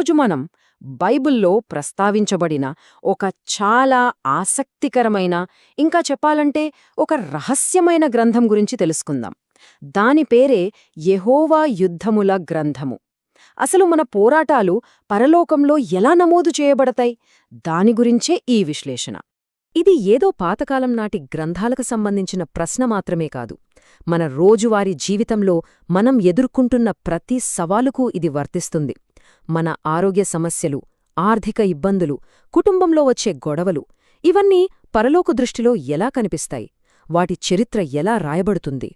ఈరోజు మనం బైబిల్లో ప్రస్తావించబడిన ఒక చాలా ఆసక్తికరమైన, ఇంకా చెప్పాలంటే ఒక రహస్యమైన గ్రంథం గురించి తెలుసుకుందాం. దాని పేరే యెహోవా యుద్ధముల గ్రంథము. అసలు మన పోరాటాలు పరలోకంలో ఎలా నమోదు చేయబడతాయి? దాని గురించే ఈ విశ్లేషణ. ఇది ఏదో పాతకాలం నాటి గ్రంథాలకు సంబంధించిన ప్రశ్న మాత్రమే కాదు. మన రోజువారీ జీవితంలో మనం ఎదుర్కొంటున్న ప్రతి సవాలుకు ఇది వర్తిస్తుంది. మన ఆరోగ్య సమస్యలు, ఆర్థిక ఇబ్బందులు, కుటుంబంలో వచ్చే గొడవలు ఇవన్నీ పరలోక దృష్టిలో ఎలా కనిపిస్తాయి? వాటి చరిత్ర ఎలా రాయబడుతుంది?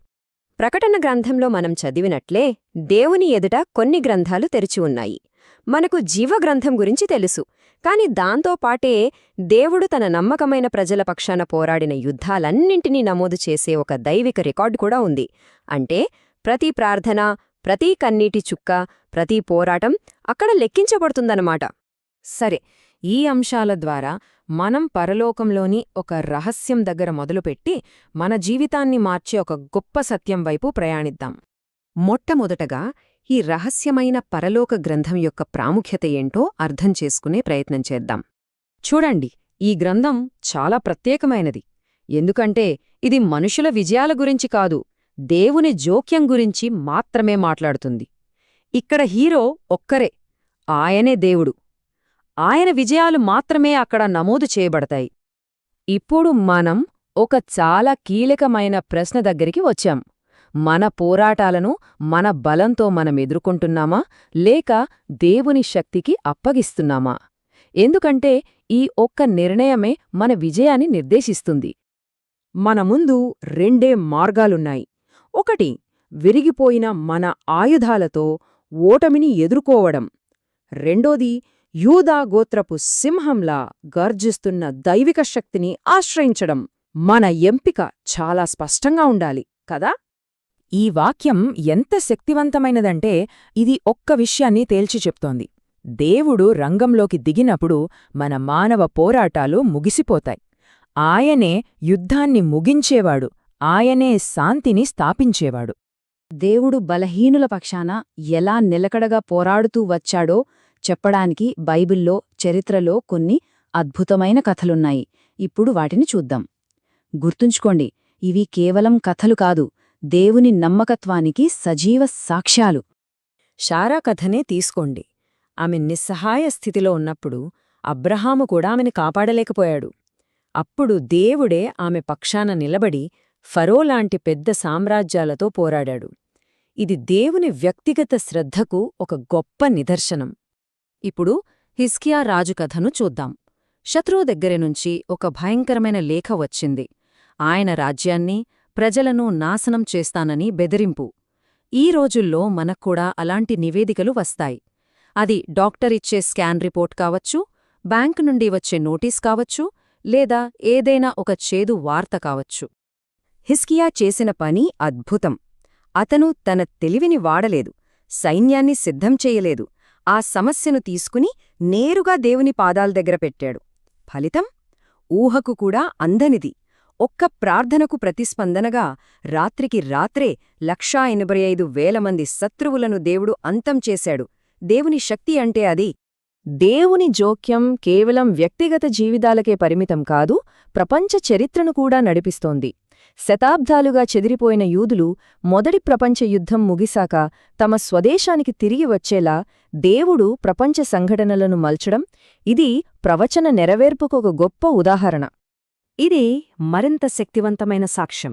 ప్రకటన గ్రంథంలో మనం చదివినట్లే దేవుని ఎదుట కొన్ని గ్రంథాలు తెరిచి ఉన్నాయి. మనకు జీవగ్రంథం గురించి తెలుసు, కాని దాంతోపాటే దేవుడు తన నమ్మకమైన ప్రజల పక్షాన పోరాడిన యుద్ధాలన్నింటినీ నమోదు చేసే ఒక దైవిక రికార్డు కూడా ఉంది. అంటే ప్రతి ప్రార్థన, ప్రతి కన్నీటి చుక్క, ప్రతి పోరాటం అక్కడ లెక్కించబడుతుందన్నమాట. సరే, ఈ అంశాల ద్వారా మనం పరలోకంలోని ఒక రహస్యం దగ్గర మొదలుపెట్టి మన జీవితాన్ని మార్చే ఒక గొప్ప సత్యం వైపు ప్రయాణిద్దాం. మొట్టమొదటగా ఈ రహస్యమైన పరలోక గ్రంథం యొక్క ప్రాముఖ్యత ఏంటో అర్థం చేసుకునే ప్రయత్నం చేద్దాం. చూడండి, ఈ గ్రంథం చాలా ప్రత్యేకమైనది. ఎందుకంటే ఇది మనుషుల విజయాల గురించి కాదు, దేవుని జోక్యం గురించి మాత్రమే మాట్లాడుతుంది. ఇక్కడ హీరో ఒక్కరే, ఆయనే దేవుడు. ఆయన విజయాలు మాత్రమే అక్కడ నమోదు చేయబడతాయి. ఇప్పుడు మనం ఒక చాలా కీలకమైన ప్రశ్న దగ్గరికి వచ్చాం. మన పోరాటాలను మన బలంతో మనం ఎదుర్కొంటున్నామా, లేక దేవుని శక్తికి అప్పగిస్తున్నామా? ఎందుకంటే ఈ ఒక్క నిర్ణయమే మన విజయాన్ని నిర్దేశిస్తుంది. మన ముందు రెండే మార్గాలున్నాయి. ఒకటి, విరిగిపోయిన మన ఆయుధాలతో ఓటమిని ఎదుర్కోవడం. రెండోది, యూదా గోత్రపు సింహంలా గర్జిస్తున్న దైవిక శక్తిని ఆశ్రయించడం. మన ఎంపిక చాలా స్పష్టంగా ఉండాలి కదా? ఈ వాక్యం ఎంత శక్తివంతమైనదంటే ఇది ఒక్క విషయాన్ని తేల్చి చెప్తోంది. దేవుడు రంగంలోకి దిగినప్పుడు మన మానవ పోరాటాలు ముగిసిపోతాయి. ఆయనే యుద్ధాన్ని ముగించేవాడు, ఆయనే శాంతిని స్థాపించేవాడు. దేవుడు బలహీనుల పక్షాన ఎలా నిలకడగా పోరాడుతూ వచ్చాడో చెప్పడానికి బైబిల్లో, చరిత్రలో కొన్ని అద్భుతమైన కథలున్నాయి. ఇప్పుడు వాటిని చూద్దాం. గుర్తుంచుకోండి, ఇవి కేవలం కథలు కాదు, దేవుని నమ్మకత్వానికి సజీవ సాక్ష్యాలు. శారా కథనే తీసుకోండి. ఆమె నిస్సహాయ స్థితిలో ఉన్నప్పుడు అబ్రహాము కూడా ఆమెను కాపాడలేకపోయాడు. అప్పుడు దేవుడే ఆమె పక్షాన నిలబడి ఫరోలాంటి పెద్ద సామ్రాజ్యాలతో పోరాడాడు. ఇది దేవుని వ్యక్తిగత శ్రద్ధకు ఒక గొప్ప నిదర్శనం. ఇప్పుడు హిజ్కియా రాజు కథను చూద్దాం. శత్రువు దగ్గరనుంచి ఒక భయంకరమైన లేఖ వచ్చింది. ఆయన రాజ్యాన్ని, ప్రజలను నాశనం చేస్తానని బెదిరింపు. ఈ రోజుల్లో మనక్కూడా అలాంటి నివేదికలు వస్తాయి. అది డాక్టరిచ్చే స్కాన్ రిపోర్ట్ కావచ్చు, బ్యాంకు నుండి వచ్చే నోటీస్ కావచ్చు, లేదా ఏదైనా ఒక చేదు వార్త కావచ్చు. హిజ్కియా చేసిన పని అద్భుతం. అతను తన తెలివిని వాడలేదు, సైన్యాన్ని సిద్ధం చేయలేదు. ఆ సమస్యను తీసుకుని నేరుగా దేవుని పాదాల దగ్గర పెట్టాడు. ఫలితం ఊహకు కూడా అందనిది. ఒక్క ప్రార్థనకు ప్రతిస్పందనగా రాత్రికి రాత్రే 1,85,000 మంది శత్రువులను దేవుడు అంతం చేశాడు. దేవుని శక్తి అంటే అది. దేవుని జోక్యం కేవలం వ్యక్తిగత జీవితాలకే పరిమితం కాదు, ప్రపంచ చరిత్రను కూడా నడిపిస్తోంది. శతాబ్దాలుగా చెదిరిపోయిన యూదులు మొదటి ప్రపంచ యుద్ధం ముగిశాక తమ స్వదేశానికి తిరిగి వచ్చేలా దేవుడు ప్రపంచ సంఘటనలను మల్చడం, ఇది ప్రవచన నెరవేర్పుకు ఒక గొప్ప ఉదాహరణ. ఇది మరింత శక్తివంతమైన సాక్ష్యం.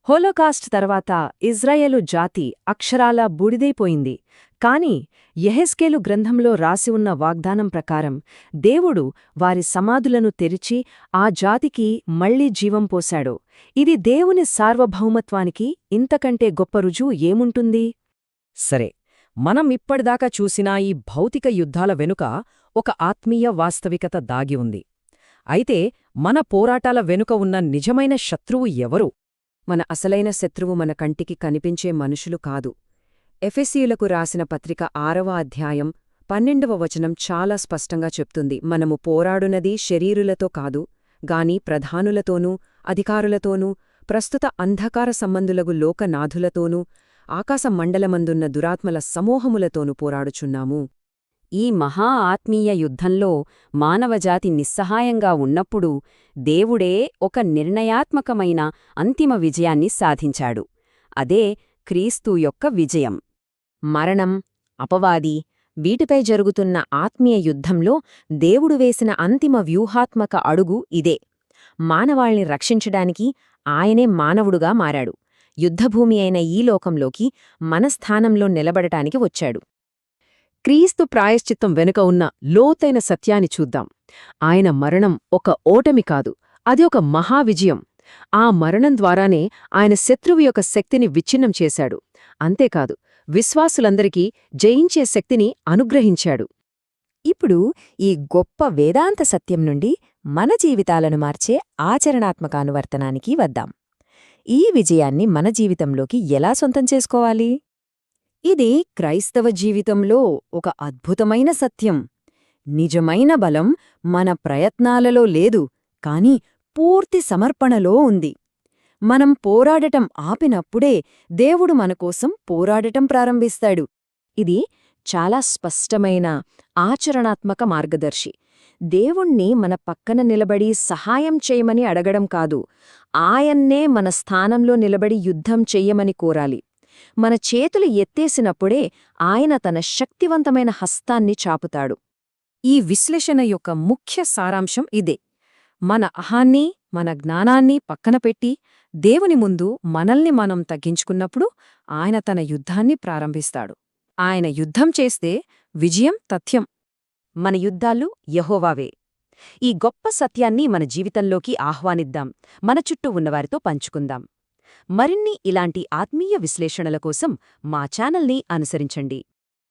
హోలోకాస్ట్ తర్వాత ఇజ్రాయేలు జాతి అక్షరాలా బూడిదైపోయింది. కాని యెహెజ్కేలు గ్రంథంలో రాసి ఉన్న వాగ్దానం ప్రకారం దేవుడు వారి సమాధులను తెరిచి ఆ జాతికి మళ్లీ జీవం పోశాడు. ఇది దేవుని సార్వభౌమత్వానికి ఇంతకంటే గొప్ప రుజువు ఏముంటుంది? సరే, మనం ఇప్పటిదాకా చూసినా ఈ భౌతిక యుద్ధాల వెనుక ఒక ఆత్మీయ వాస్తవికత దాగి ఉంది. అయితే మన పోరాటాల వెనుక ఉన్న నిజమైన శత్రువు ఎవరు? మన అసలైన శత్రువు మన కంటికి కనిపించే మనుషులు కాదు. ఎఫెసీయులకు రాసిన పత్రిక 6వ అధ్యాయం 12వ వచనం చాలా స్పష్టంగా చెప్తుంది, మనము పోరాడునది శరీరులతో కాదు, గాని ప్రధానులతోనూ, అధికారులతోనూ, ప్రస్తుత అంధకార సంబంధులగు లోకనాథులతోనూ, ఆకాశ మండలమందున్న దురాత్మల సమూహములతోనూ పోరాడుచున్నాము. ఈ మహా ఆత్మీయ యుద్ధంలో మానవజాతి నిస్సహాయంగా ఉన్నప్పుడు దేవుడే ఒక నిర్ణయాత్మకమైన అంతిమ విజయాన్ని సాధించాడు. అదే క్రీస్తు యొక్క విజయం. మరణం, అపవాది, వీటిపై జరుగుతున్న ఆత్మీయ యుద్ధంలో దేవుడు వేసిన అంతిమ వ్యూహాత్మక అడుగు ఇదే. మానవాళ్ని రక్షించడానికి ఆయనే మానవుడుగా మారాడు. యుద్ధభూమి అయిన ఈ లోకంలోకి మన స్థానంలో నిలబడటానికి వచ్చాడు. క్రీస్తు ప్రాయశ్చిత్తం వెనుక ఉన్న లోతైన సత్యాన్ని చూద్దాం. ఆయన మరణం ఒక ఓటమి కాదు, అది ఒక మహావిజయం. ఆ మరణం ద్వారానే ఆయన శత్రువు యొక్క శక్తిని విచ్ఛిన్నం చేశాడు. అంతేకాదు, విశ్వాసులందరికీ జయించే శక్తిని అనుగ్రహించాడు. ఇప్పుడు ఈ గొప్ప వేదాంత సత్యం నుండి మన జీవితాలను మార్చే ఆచరణాత్మక అనువర్తనానికి వద్దాం. ఈ విజయాన్ని మన జీవితంలోకి ఎలా సొంతం చేసుకోవాలి? ఇది క్రైస్తవ జీవితంలో ఒక అద్భుతమైన సత్యం. నిజమైన బలం మన ప్రయత్నాలలో లేదు, కాని పూర్తి సమర్పణలో ఉంది. మనం పోరాడటం ఆపినప్పుడే దేవుడు మనకోసం పోరాడటం ప్రారంభిస్తాడు. ఇది చాలా స్పష్టమైన ఆచరణాత్మక మార్గదర్శి. దేవుణ్ణి మన పక్కన నిలబడి సహాయం చేయమని అడగడం కాదు, ఆయన్నే మన స్థానంలో నిలబడి యుద్ధం చెయ్యమని కోరాలి. మన చేతులు ఎత్తేసినప్పుడే ఆయన తన శక్తివంతమైన హస్తాన్ని చాపుతాడు. ఈ విశ్లేషణ యొక్క ముఖ్య సారాంశం ఇదే. మన అహాన్ని, మన జ్ఞానాన్ని పక్కన పెట్టి దేవుని ముందు మనల్ని మనం తగ్గించుకున్నప్పుడు ఆయన తన యుద్ధాన్ని ప్రారంభిస్తాడు. ఆయన యుద్ధం చేస్తే విజయం తథ్యం. మన యుద్ధాలు యెహోవావే. ఈ గొప్ప సత్యాన్ని మన జీవితంలోకి ఆహ్వానిద్దాం, మన చుట్టూ ఉన్నవారితో పంచుకుందాం. మరిన్ని ఇలాంటి ఆత్మీయ విశ్లేషణల కోసం మా ఛానల్ని అనుసరించండి.